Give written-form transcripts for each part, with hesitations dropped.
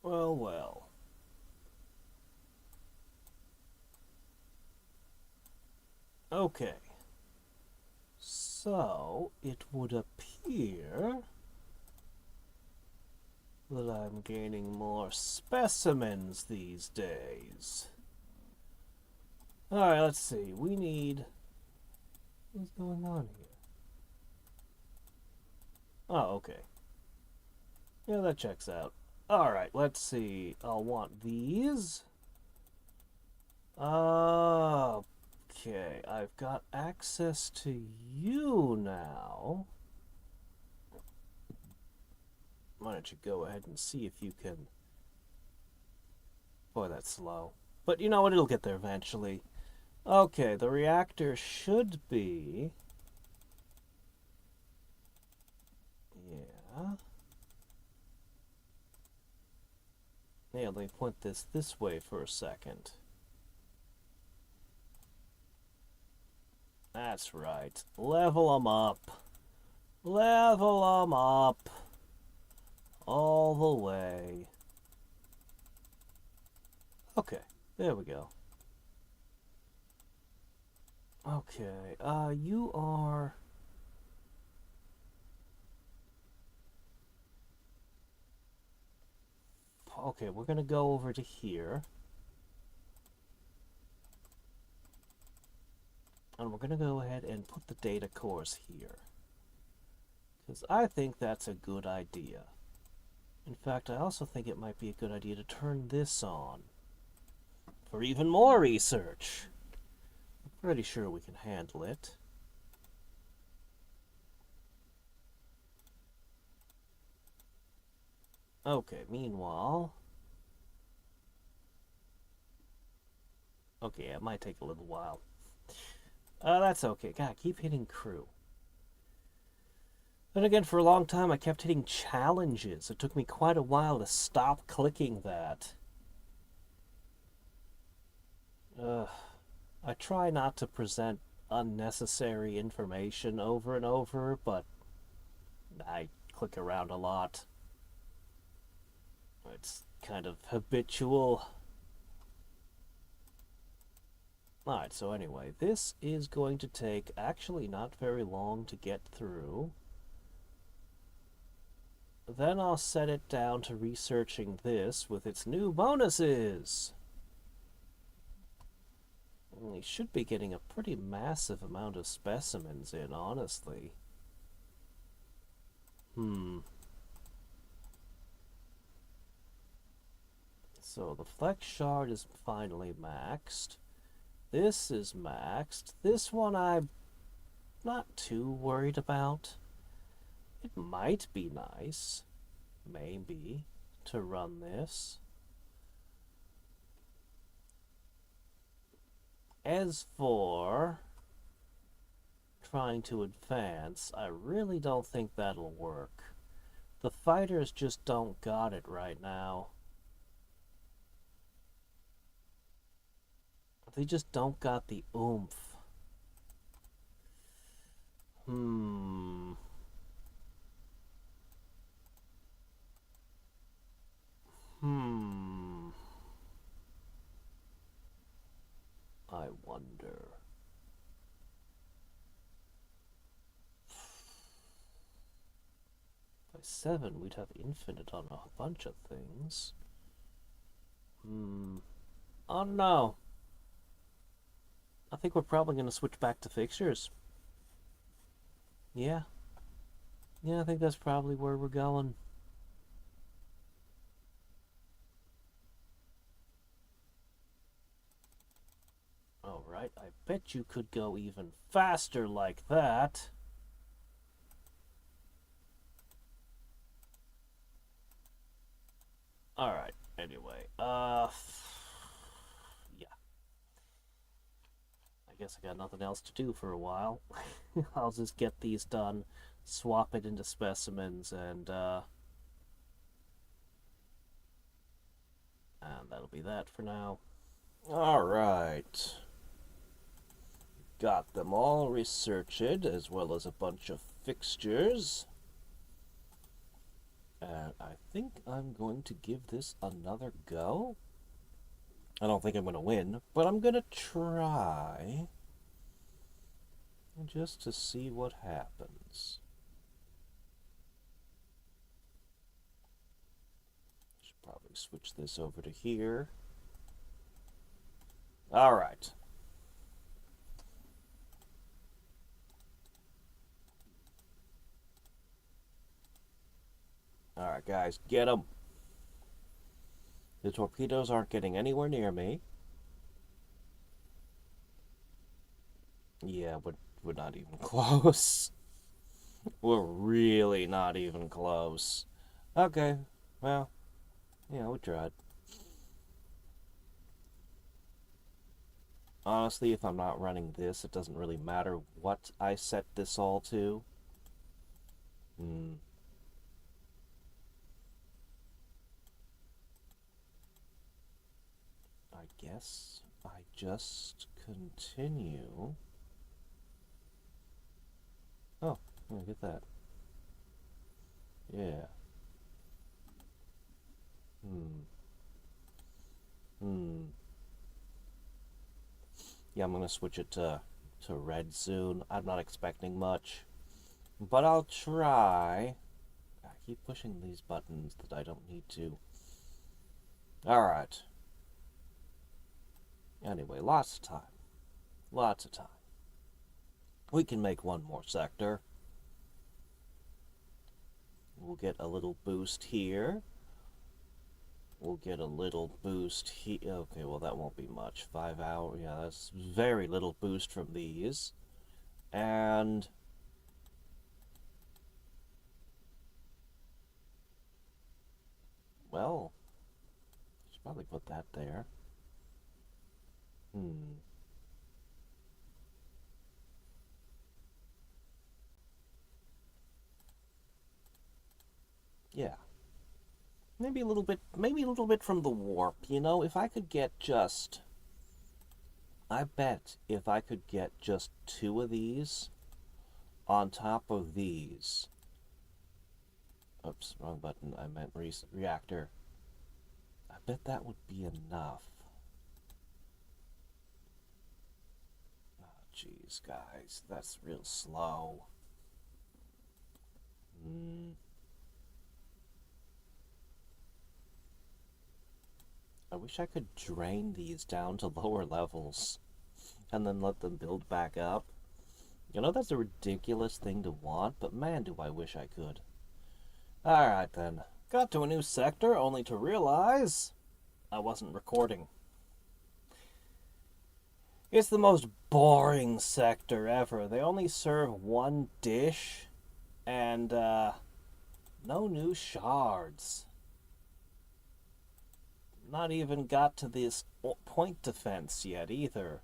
Well, well. Okay. So, it would appear that I'm gaining more specimens these days. Alright, let's see. We need... What's going on here? Oh, okay. Yeah, that checks out. Alright, let's see. I'll want these. Okay, I've got access to you now. Why don't you go ahead and see if you can... Boy, that's slow. But you know what? It'll get there eventually. Okay, the reactor should be... Yeah. Yeah, let me point this way for a second. That's right. Level them up. Level them up. All the way. Okay, there we go. Okay, you are... Okay, we're gonna go over to here. And we're gonna go ahead and put the data cores here. Because I think that's a good idea. In fact, I also think it might be a good idea to turn this on. For even more research. I'm pretty sure we can handle it. Okay, meanwhile... Okay, it might take a little while. That's okay. God, keep hitting crew. Then again, for a long time, I kept hitting challenges. It took me quite a while to stop clicking that. I try not to present unnecessary information over and over, but I click around a lot. It's kind of habitual. Alright, so anyway, this is going to take actually not very long to get through. Then I'll set it down to researching this with its new bonuses. We should be getting a pretty massive amount of specimens in, honestly. So the flex shard is finally maxed. This is maxed. This one I'm not too worried about. It might be nice, maybe, to run this. As for trying to advance, I really don't think that'll work. The fighters just don't got it right now. They just don't got the oomph. I wonder. By 7, we'd have infinite on a bunch of things. Oh no. I think we're probably going to switch back to fixtures. Yeah. Yeah, I think that's probably where we're going. Alright, I bet you could go even faster like that. Alright, anyway, yeah. I guess I got nothing else to do for a while. I'll just get these done, swap it into specimens, and that'll be that for now. Alright. Got them all researched, as well as a bunch of fixtures. And I think I'm going to give this another go. I don't think I'm going to win, but I'm going to try just to see what happens. Should probably switch this over to here. All right. All right, guys, get them. The torpedoes aren't getting anywhere near me. Yeah, we're not even close. We're really not even close. Okay, well, yeah, we tried. Honestly, if I'm not running this, it doesn't really matter what I set this all to. I guess I just continue. Oh, look at that. Yeah. Hmm. Hmm. Yeah, I'm gonna switch it to red soon. I'm not expecting much, but I'll try. I keep pushing these buttons that I don't need to. All right. Anyway, lots of time. Lots of time. We can make one more sector. We'll get a little boost here. We'll get a little boost here. Okay, well, that won't be much. 5 hours. Yeah, that's very little boost from these. And well, should probably put that there. Hmm. Yeah. Maybe a little bit from the warp, you know, if I could get just I bet if I could get just 2 of these on top of these. Oops, wrong button. I meant reactor. I bet that would be enough. Oh, jeez, guys, that's real slow. Hmm. I wish I could drain these down to lower levels and then let them build back up. You know, that's a ridiculous thing to want, but man, do I wish I could. Alright then. Got to a new sector only to realize I wasn't recording. It's the most boring sector ever. They only serve one dish and no new shards. Not even got to this point defense yet either.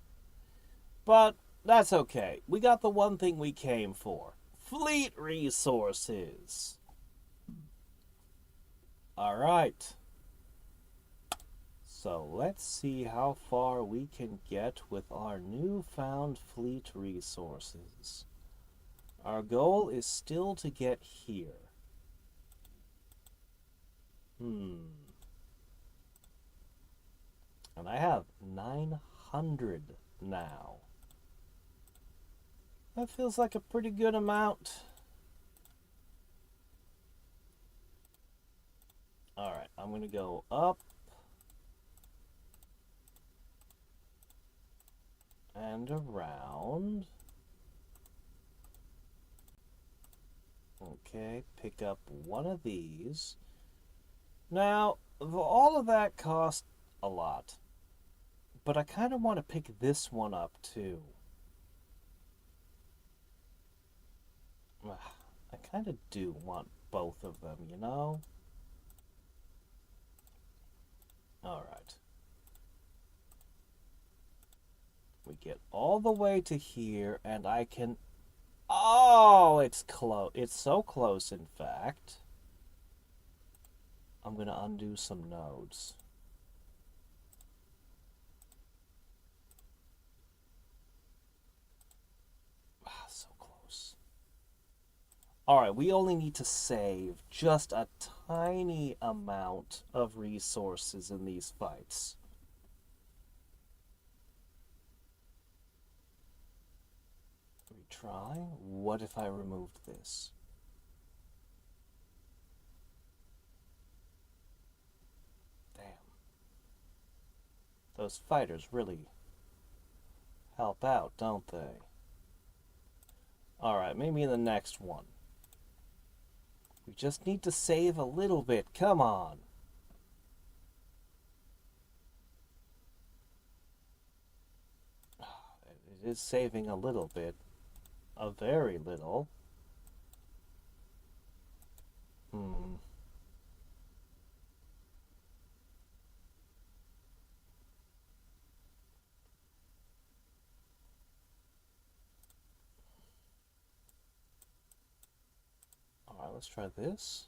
But that's okay. We got the one thing we came for. Fleet resources. Alright. So let's see how far we can get with our newfound fleet resources. Our goal is still to get here. And I have 900 now. That feels like a pretty good amount. Alright, I'm going to go up and around. Okay, pick up one of these. Now, all of that cost a lot. But I kind of want to pick this one up too. I kind of do want both of them, you know? Alright. We get all the way to here, and I can... Oh, it's close. It's so close, in fact. I'm going to undo some nodes. So close. Alright, we only need to save just a tiny amount of resources in these fights. Retry? What if I removed this? Damn. Those fighters really help out, don't they? Alright, maybe in the next one. We just need to save a little bit. Come on. It is saving a little bit. A very little. Alright, let's try this.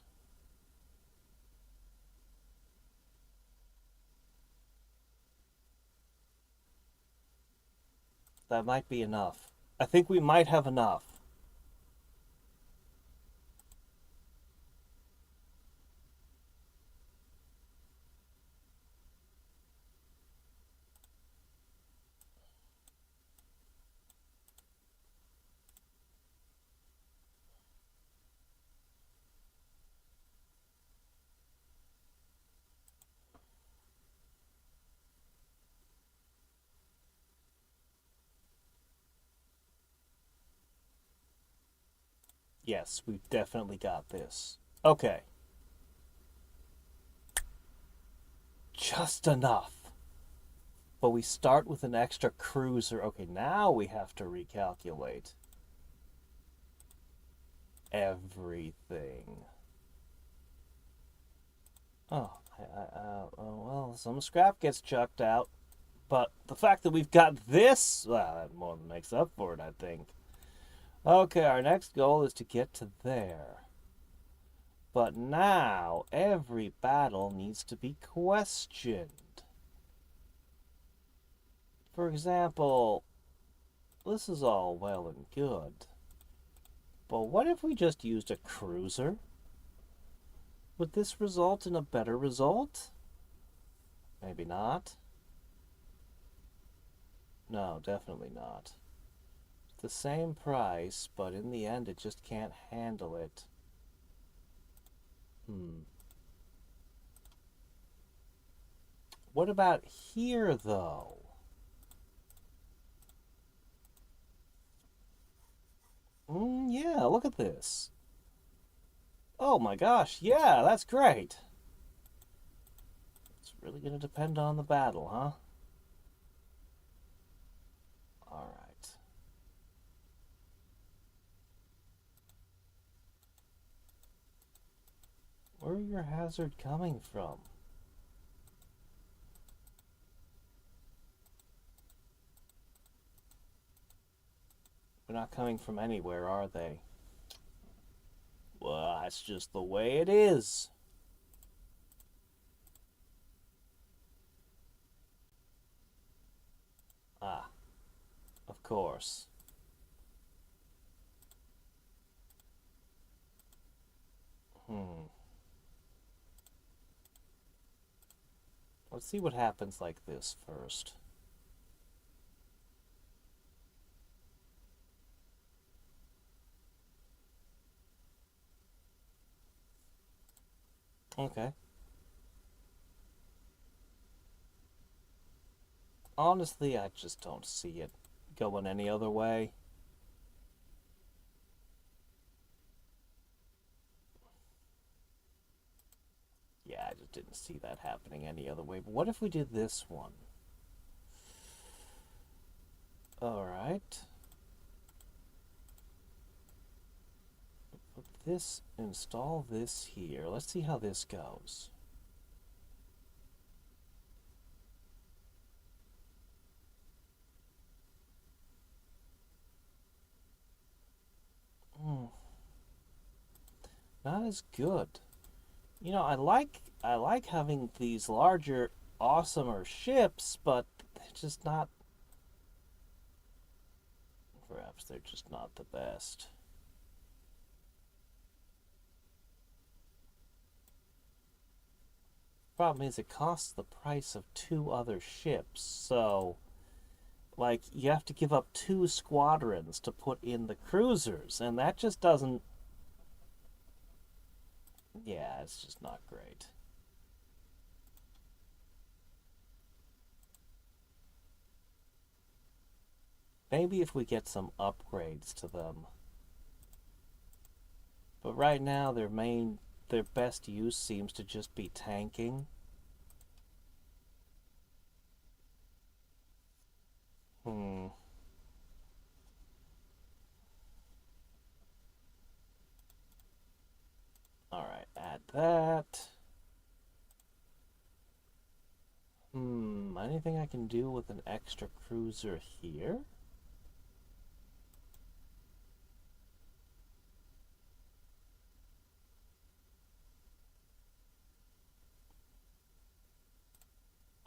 That might be enough. I think we might have enough. Yes, we've definitely got this. Okay. Just enough. But we start with an extra cruiser. Okay, now we have to recalculate everything. Oh, well, some scrap gets chucked out. But the fact that we've got this, well, that more than makes up for it, I think. Okay, our next goal is to get to there. But now, every battle needs to be questioned. For example, this is all well and good. But what if we just used a cruiser? Would this result in a better result? Maybe not. No, definitely not. It's the same price, but in the end it just can't handle it. What about here, though? Yeah, look at this. Oh my gosh, yeah, that's great. It's really going to depend on the battle, huh? Alright. Where are your hazard coming from? They're not coming from anywhere, are they? Well, that's just the way it is. Ah, of course. Let's see what happens like this first. Okay. Honestly, I just don't see it going any other way. Yeah, I just didn't see that happening any other way. But what if we did this one? Alright. Put this, install this here. Let's see how this goes. Not as good. You know, I like having these larger, awesomer ships, but they're just not. Perhaps they're just not the best. problem is it costs the price of 2 other ships, so like you have to give up 2 squadrons to put in the cruisers, and that just doesn't. Yeah, it's just not great. Maybe if we get some upgrades to them. But right now their best use seems to just be tanking. Hmm. Alright, add that. Anything I can do with an extra cruiser here?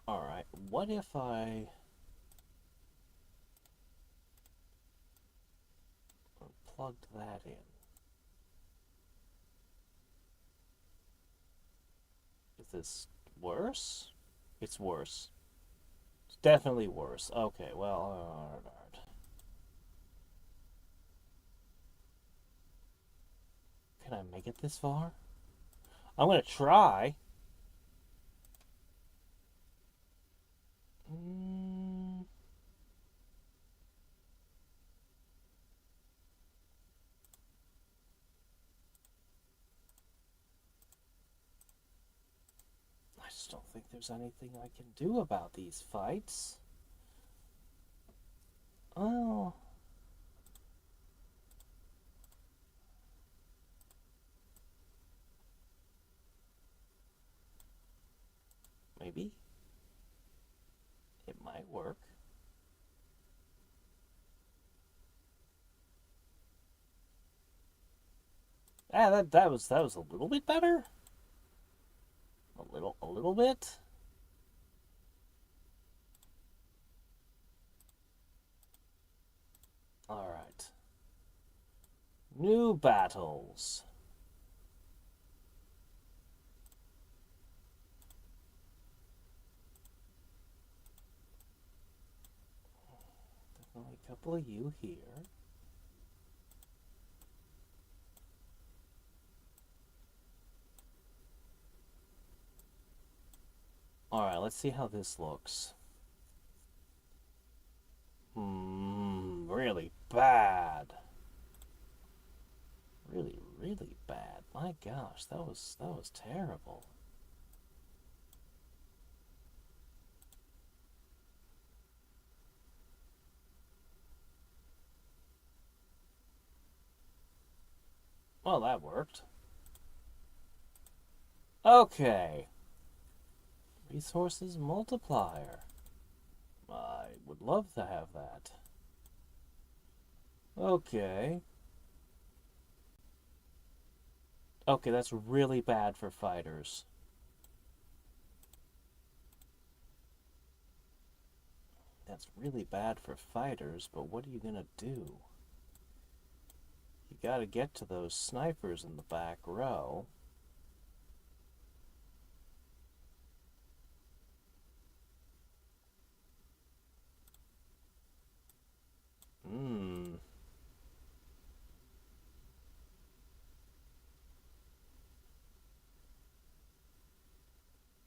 Alright, what if I plugged that in? Is this worse? It's worse. It's definitely worse. Okay, well, alright. Can I make it this far? I'm gonna try. I just don't think there's anything I can do about these fights. Oh. Maybe. It might work. Ah, that was a little bit better. A little bit. All right. New battles. Definitely a couple of you here. Alright, let's see how this looks. Really bad. Really, really bad. My gosh, that was terrible. Well, that worked. Okay. Resources multiplier. I would love to have that. Okay. Okay, that's really bad for fighters. That's really bad for fighters, but what are you gonna do? You gotta get to those snipers in the back row.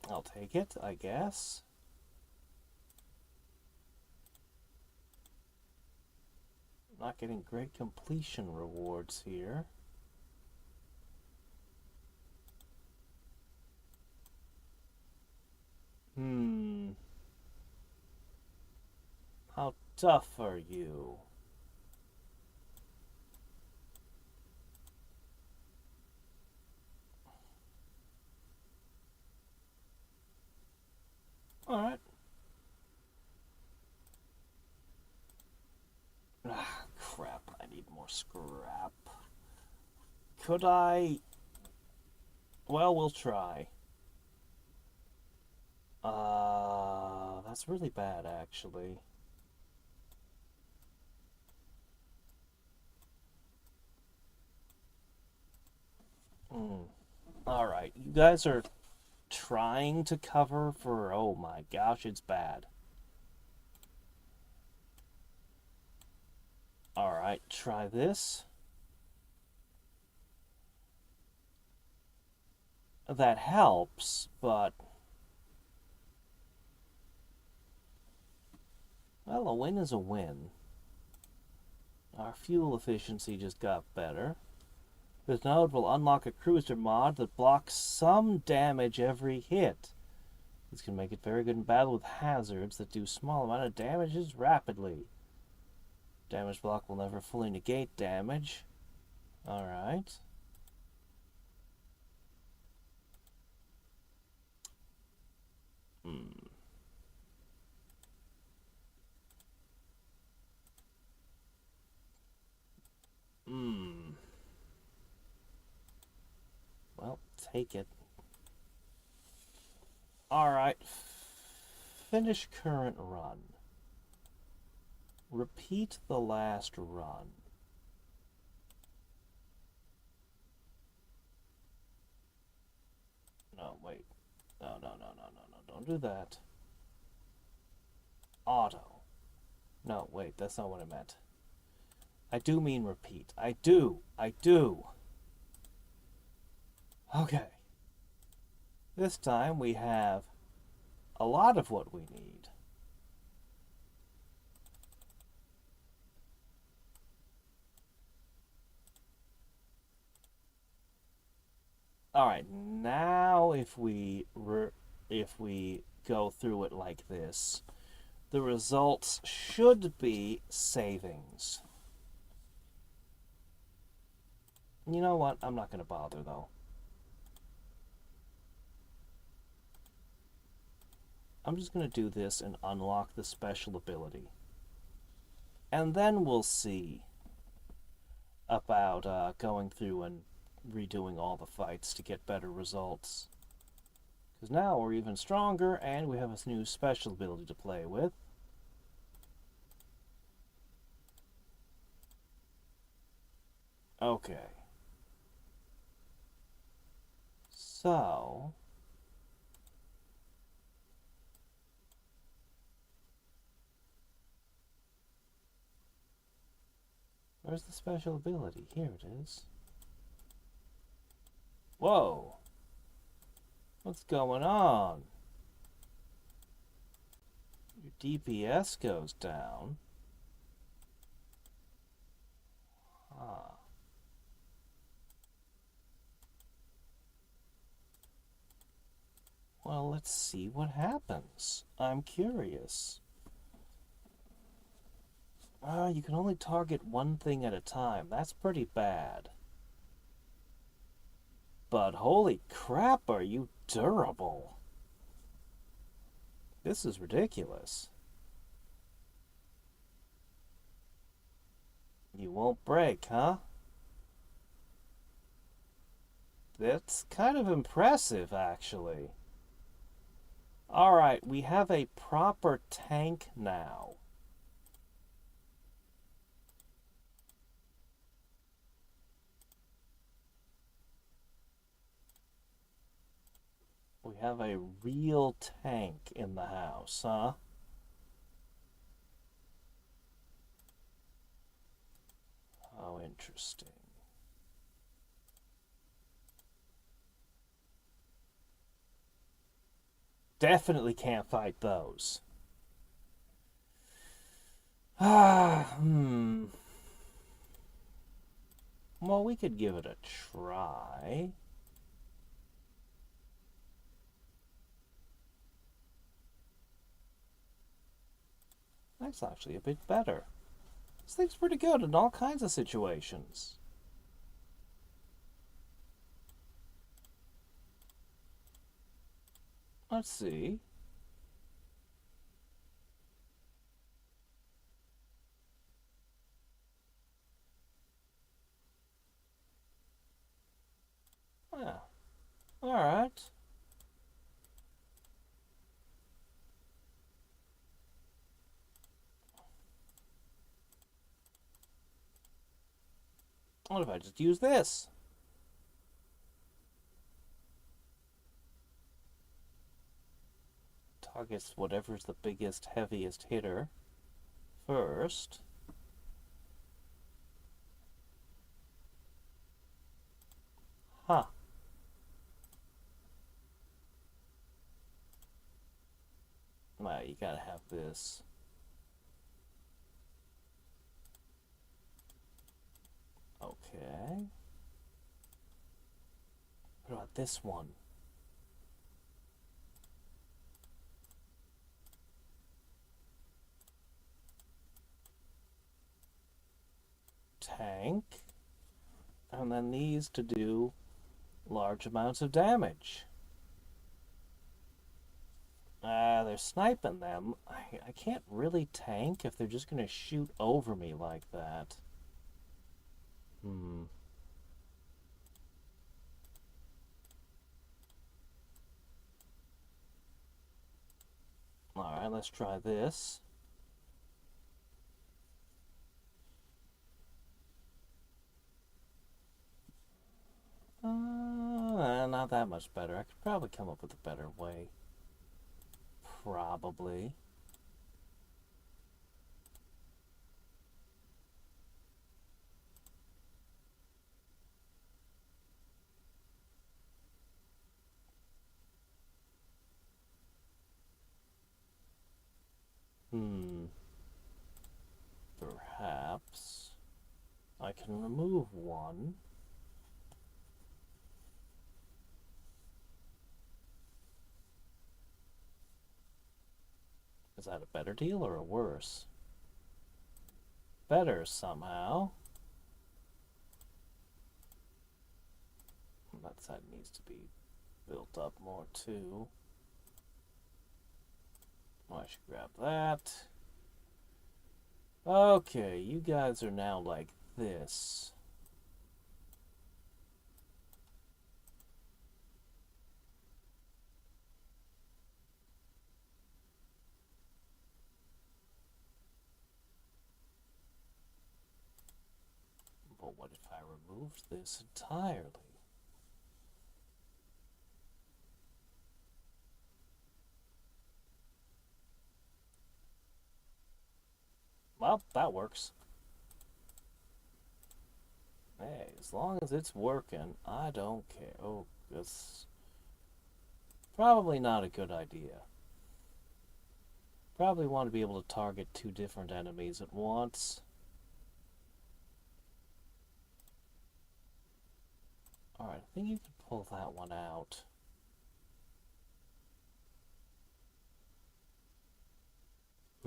I'll take it, I guess. Not getting great completion rewards here. How tough are you? Alright. Ah, crap. I need more scrap. Could I... Well, we'll try. That's really bad, actually. Alright, you guys are trying to cover for, oh my gosh, it's bad. Alright, try this. That helps, but... well, a win is a win. Our fuel efficiency just got better. This node will unlock a cruiser mod that blocks some damage every hit. This can make it very good in battle with hazards that do small amount of damages rapidly. Damage block will never fully negate damage. Alright. Well, take it. Alright. Finish current run. Repeat the last run. No, wait. No. Don't do that. Auto. No, wait, that's not what I meant. I do mean repeat. I do. Okay. This time we have a lot of what we need. Alright, now if we go through it like this, the results should be savings. You know what? I'm not going to bother, though. I'm just going to do this and unlock the special ability. And then we'll see about going through and redoing all the fights to get better results. Because now we're even stronger and we have a new special ability to play with. Okay. So... where's the special ability? Here it is. Whoa! What's going on? Your DPS goes down. Huh. Well, let's see what happens. I'm curious. You can only target one thing at a time. That's pretty bad. But holy crap, are you durable? This is ridiculous. You won't break, huh? That's kind of impressive, actually. Alright, we have a proper tank now. We have a real tank in the house, huh? How interesting. Definitely can't fight those. Well, we could give it a try. That's actually a bit better. This thing's pretty good in all kinds of situations. Let's see. Yeah. Alright. What if I just use this? targets whatever's the biggest, heaviest hitter first. Huh. Well, you gotta have this. Okay. What about this one? Tank. And then these to do large amounts of damage. They're sniping them. I can't really tank if they're just gonna shoot over me like that. Alright, let's try this. Not that much better. I could probably come up with a better way. Probably. Perhaps I can remove one. Is that a better deal or a worse? Better somehow. That side needs to be built up more too. Oh, I should grab that. Okay, you guys are now like this. But what if I removed this entirely? Well, that works. Hey, as long as it's working, I don't care. Oh, that's probably not a good idea. Probably want to be able to target two different enemies at once. Alright, I think you can pull that one out.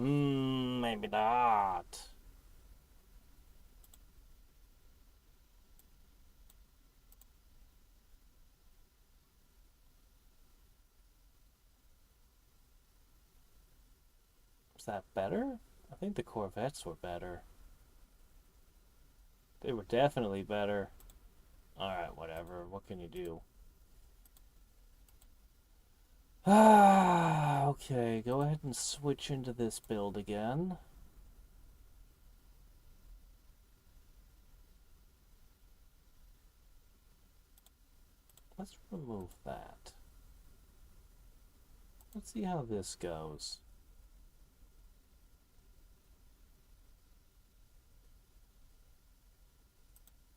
Maybe not. Is that better? I think the Corvettes were better. They were definitely better. Alright, whatever. What can you do? Okay, go ahead and switch into this build again. Let's remove that. Let's see how this goes.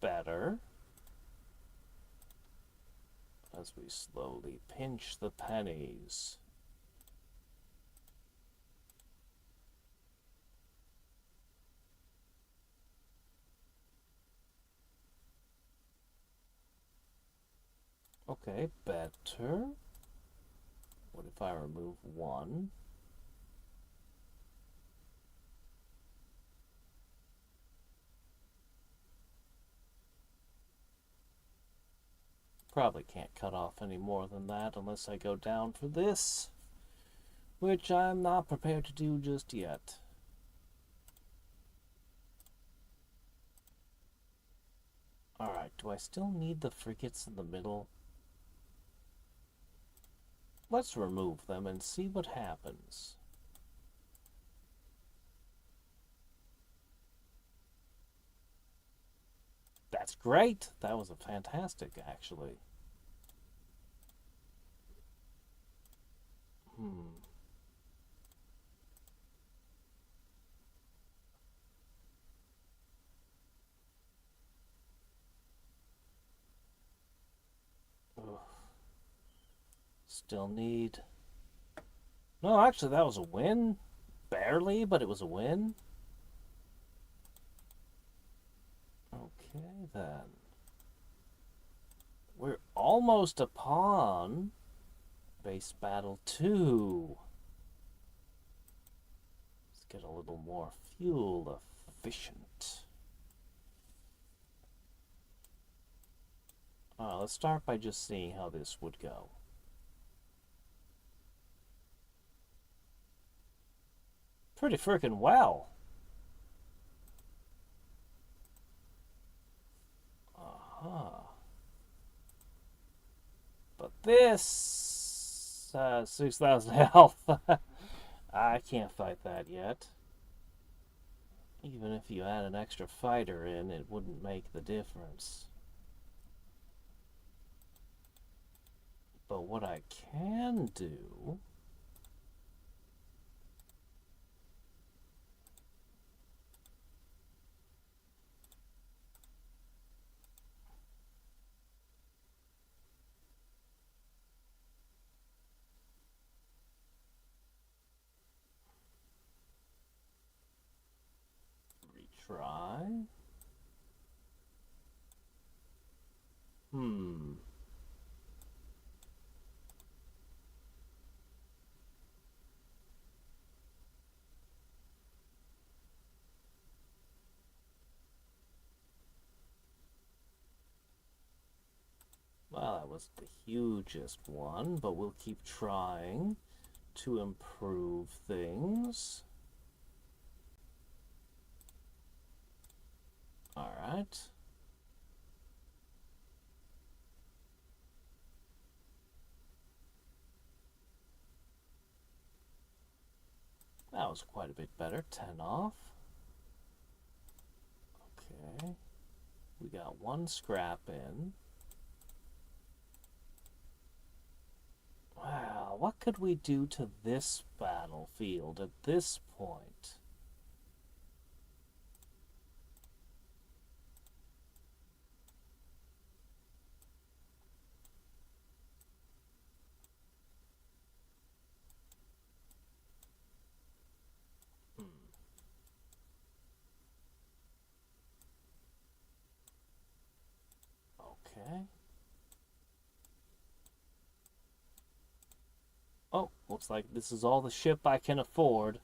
Better. As we slowly pinch the pennies. Okay, better. What if I remove one? Probably can't cut off any more than that unless I go down for this, which I'm not prepared to do just yet. Alright, do I still need the frigates in the middle? Let's remove them and see what happens. That's great! That was a fantastic, actually. Still need... No, actually, that was a win. Barely, but it was a win. Okay, then. We're almost upon Base Battle 2. Let's get a little more fuel efficient. Let's start by just seeing how this would go. Pretty freaking well. But this 6,000 health. I can't fight that yet. Even if you add an extra fighter in, it wouldn't make the difference. But what I can do... Retry. Well, that was the hugest one, but we'll keep trying to improve things. Alright. That was quite a bit better. 10 off. Okay. We got one scrap in. Wow, what could we do to this battlefield at this point? Okay. Oh, looks like this is all the ship I can afford.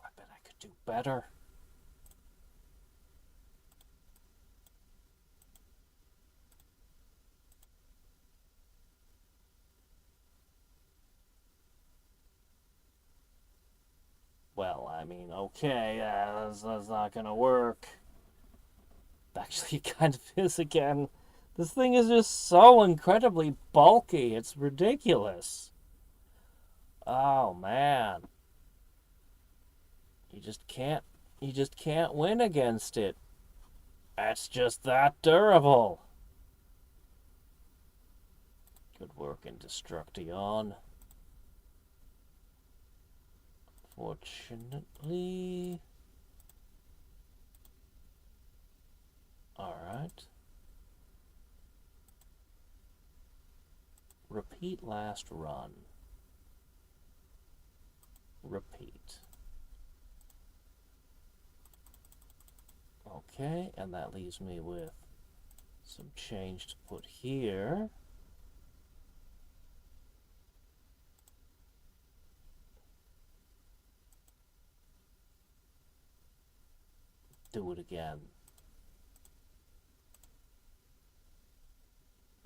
I bet I could do better. Well, I mean, okay, that's not gonna work. Actually, it kind of is again. This thing is just so incredibly bulky. It's ridiculous. Oh, man. You just can't win against it. It's just that durable. Good work in Destruction. Fortunately... Alright. Repeat last run. Repeat. Okay, and that leaves me with some change to put here. Do it again.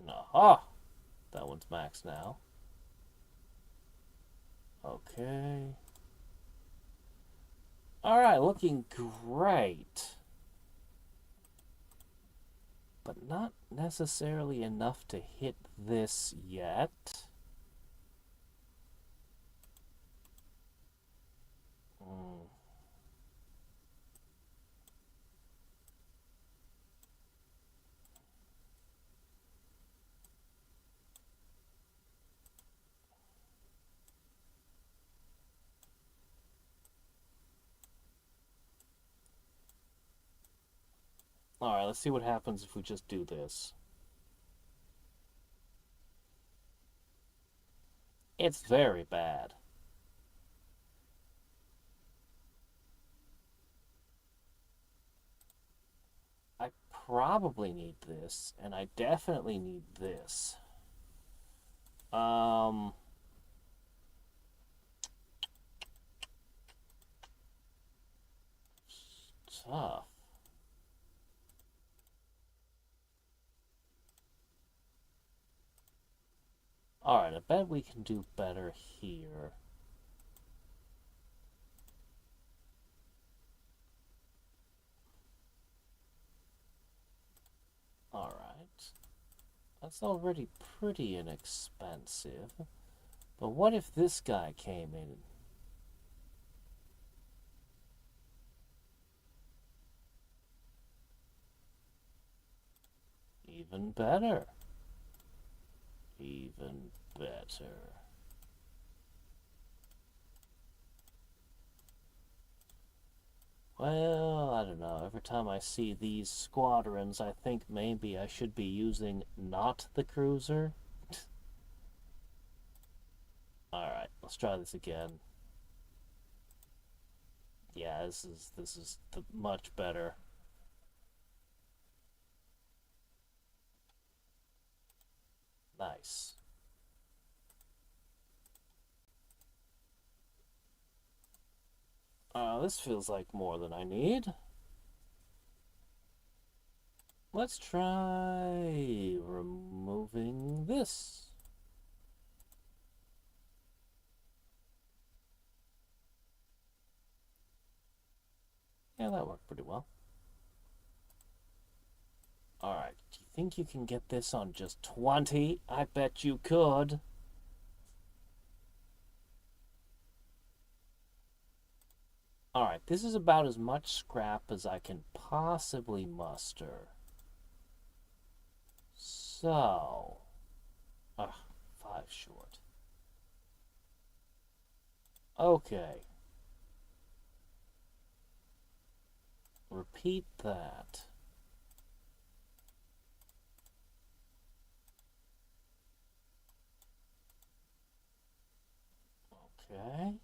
Aha! That one's max now. Okay. Alright, looking great. But not necessarily enough to hit this yet. Alright, let's see what happens if we just do this. It's very bad. I probably need this, and I definitely need this. Um... Tough. Alright, I bet we can do better here. Alright. That's already pretty inexpensive. But what if this guy came in? Even better. Even better. Well, I don't know. Every time I see these squadrons, I think maybe I should be using not the cruiser. Alright, let's try this again. Yeah, this is much better. Nice. This feels like more than I need. Let's try removing this. Yeah, that worked pretty well. Alright, do you think you can get this on just 20? I bet you could. Alright, this is about as much scrap as I can possibly muster. So... 5 short. Okay. Repeat that. Okay.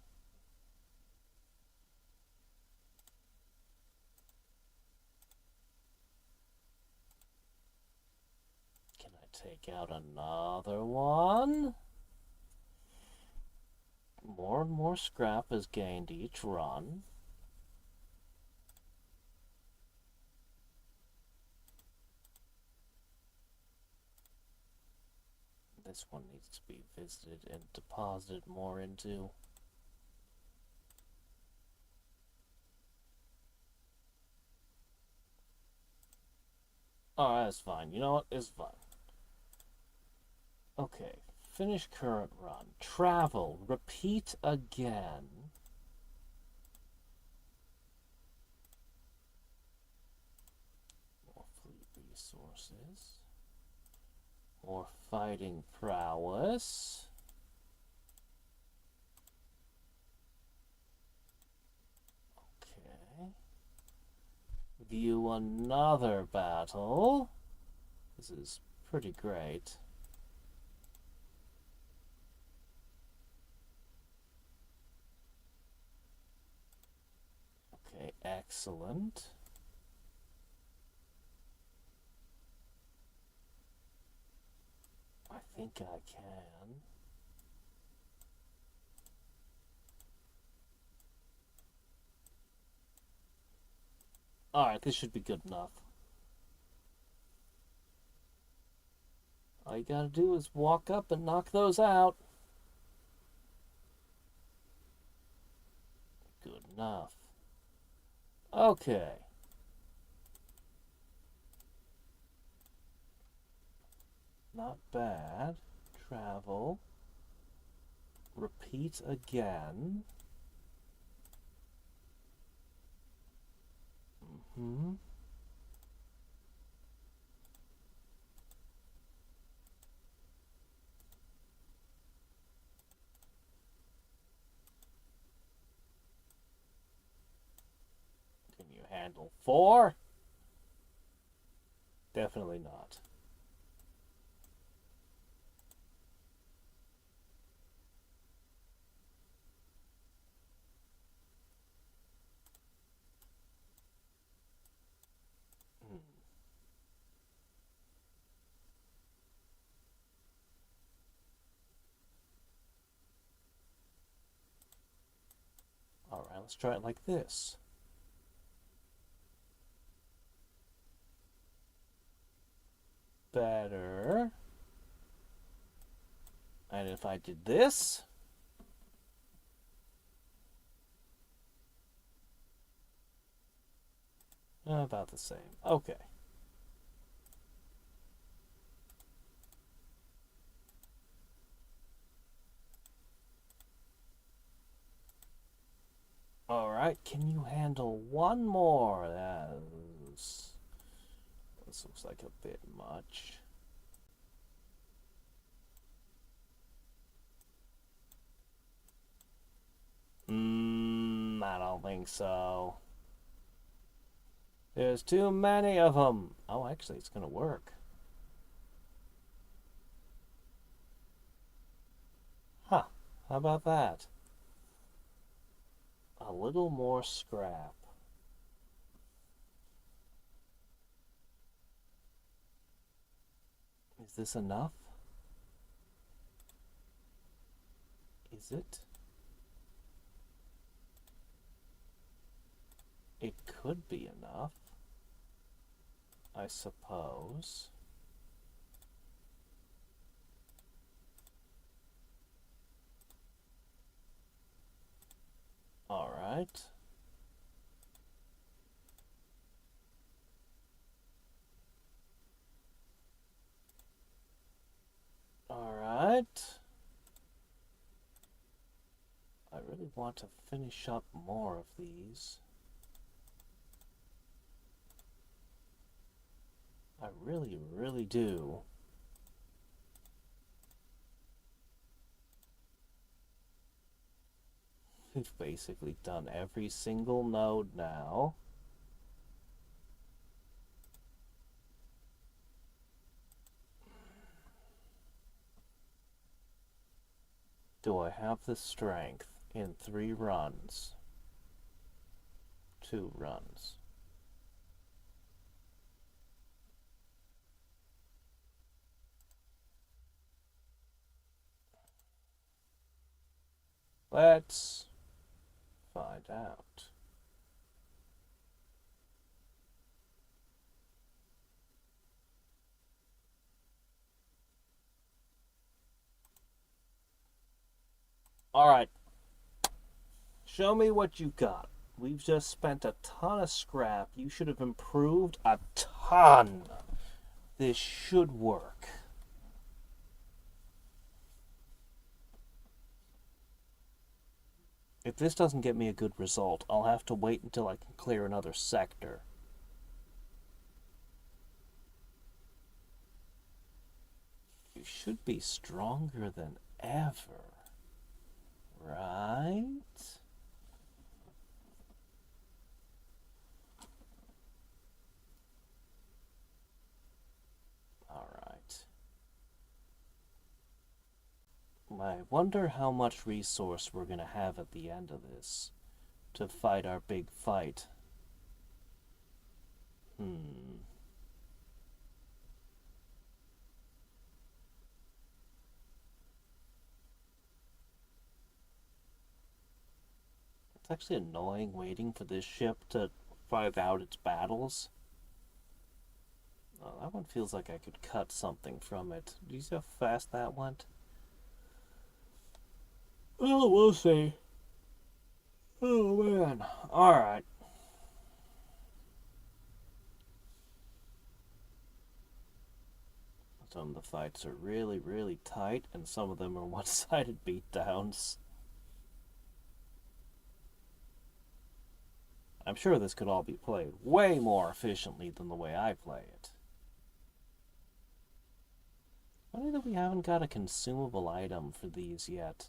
Can I take out another one? More and more scrap is gained each run. This one needs to be visited and deposited more into. Oh, that's fine. You know what? It's fine. Okay. Finish current run. Travel. Repeat again. More fleet resources. More fighting prowess. Okay. View another battle. This is pretty great. Okay, excellent. I think I can. Alright, this should be good enough. All you gotta do is walk up and knock those out. Good enough. Okay. Not bad. Travel. Repeat again. Mm-hmm. Can you handle 4? Definitely not. Hmm. Alright, let's try it like this. Better. And if I did this... about the same. Okay. Alright, can you handle one more? This looks like a bit much. I don't think so. There's too many of them. Oh, actually, it's gonna work. Huh, how about that? A little more scrap. Is this enough? Is it? It could be enough, I suppose. All right. All right. I really want to finish up more of these. I really, really do. We've basically done every single node now. Do I have the strength in 3 runs? 2 runs. Let's find out. Alright. Show me what you got. We've just spent a ton of scrap. You should have improved a ton. This should work. If this doesn't get me a good result, I'll have to wait until I can clear another sector. You should be stronger than ever, right? Alright. I wonder how much resource we're gonna have at the end of this to fight our big fight. It's actually annoying waiting for this ship to fight out its battles. Oh, that one feels like I could cut something from it. Do you see how fast that went? Well, we'll see. Oh, man. Alright. Some of the fights are really, really tight, and some of them are one-sided beatdowns. I'm sure this could all be played way more efficiently than the way I play it. Funny that we haven't got a consumable item for these yet.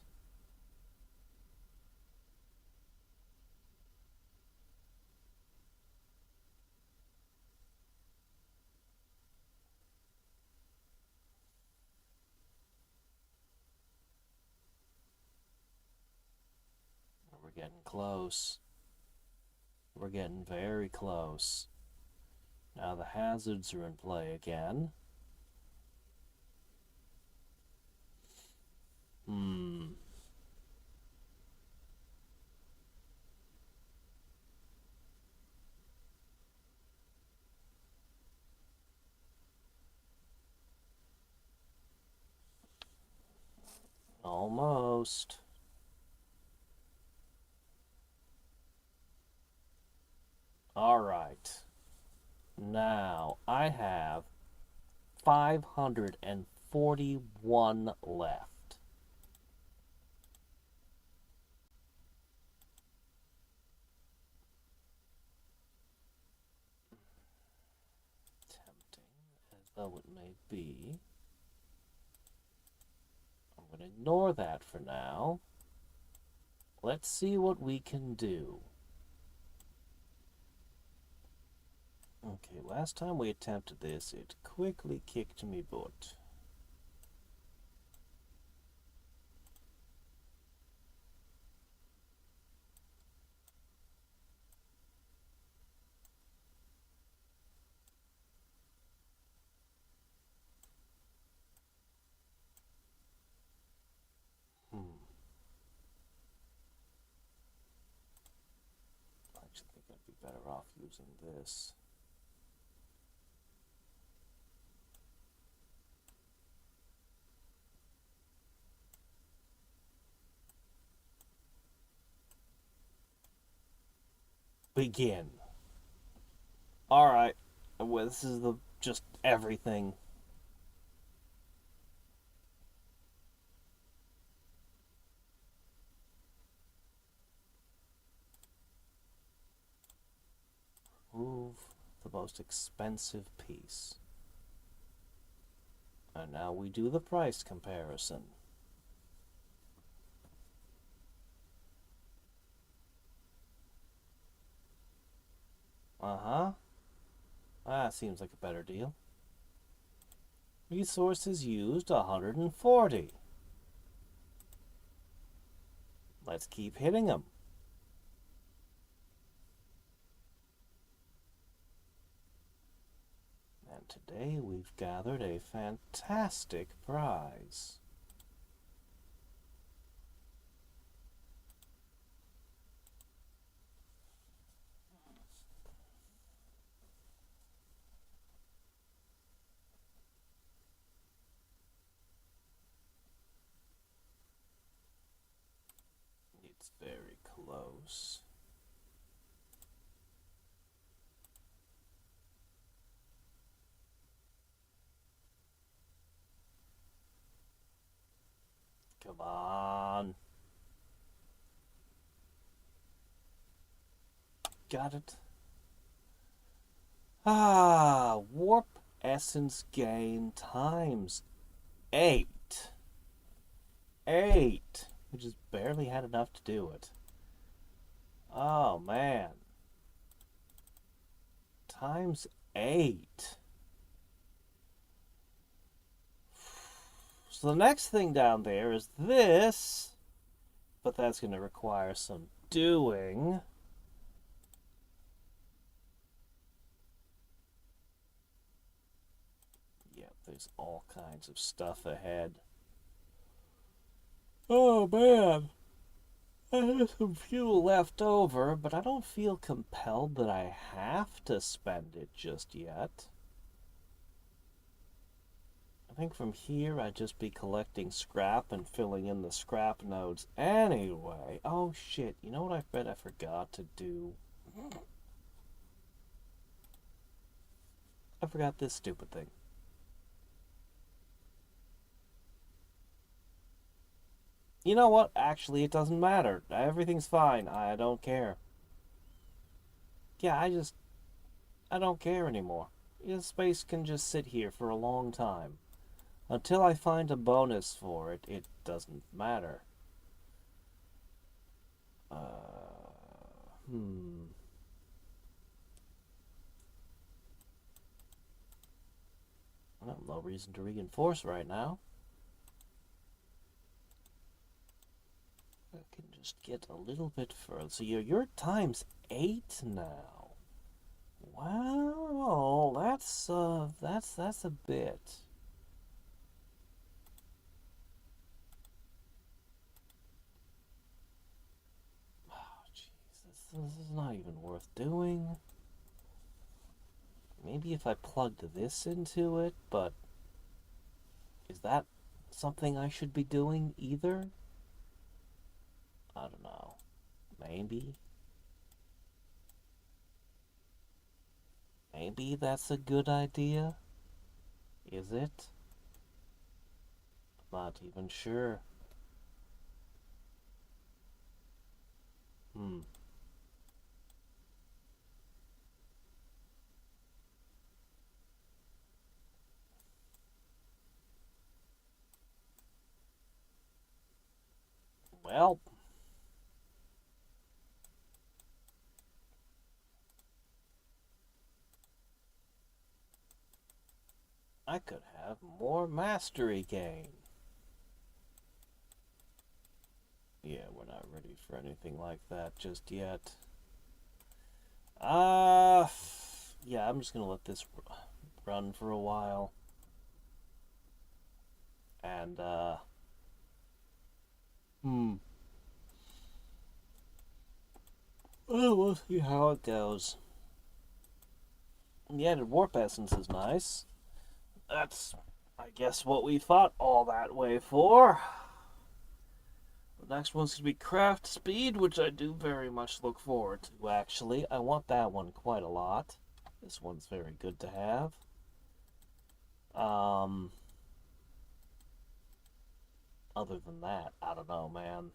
Getting close. We're getting very close. Now the hazards are in play again. Almost. All right. Now I have 541 left. Tempting as though it may be. I'm going to ignore that for now. Let's see what we can do. Okay, last time we attempted this, it quickly kicked me butt. I actually think I'd be better off using this. Begin. Alright. Well, this is just everything. Remove the most expensive piece. And now we do the price comparison. That seems like a better deal. Resources used 140. Let's keep hitting them. And today we've gathered a fantastic prize. It's very close. Come on. Got it. Warp essence gain times 8. 8. We just barely had enough to do it. Oh, man. Times 8. So the next thing down there is this, but that's going to require some doing. Yep, there's all kinds of stuff ahead. Oh, man. I have some fuel left over, but I don't feel compelled that I have to spend it just yet. I think from here I'd just be collecting scrap and filling in the scrap nodes anyway. Oh shit, you know what I bet I forgot to do? I forgot this stupid thing. You know what? Actually, it doesn't matter. Everything's fine. I don't care. Yeah, I don't care anymore. This space can just sit here for a long time. Until I find a bonus for it, it doesn't matter. Well, no reason to reinforce right now. I can just get a little bit further. So you're times 8 now. Wow, that's a bit. Oh, jeez, this is not even worth doing. Maybe if I plugged this into it, but is that something I should be doing either? I don't know. Maybe. Maybe that's a good idea. Is it? I'm not even sure. Hmm. Well, I could have more mastery gain. Yeah, we're not ready for anything like that just yet. Uh, yeah, I'm just gonna let this run for a while. And, hmm. Oh, we'll see how it goes. The added warp essence is nice. That's, I guess, what we fought all that way for. The next one's going to be craft speed, which I do very much look forward to, actually. I want that one quite a lot. This one's very good to have. Um, Other than that, I don't know, man.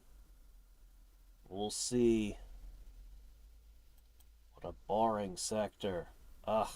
We'll see. What a boring sector. Ugh.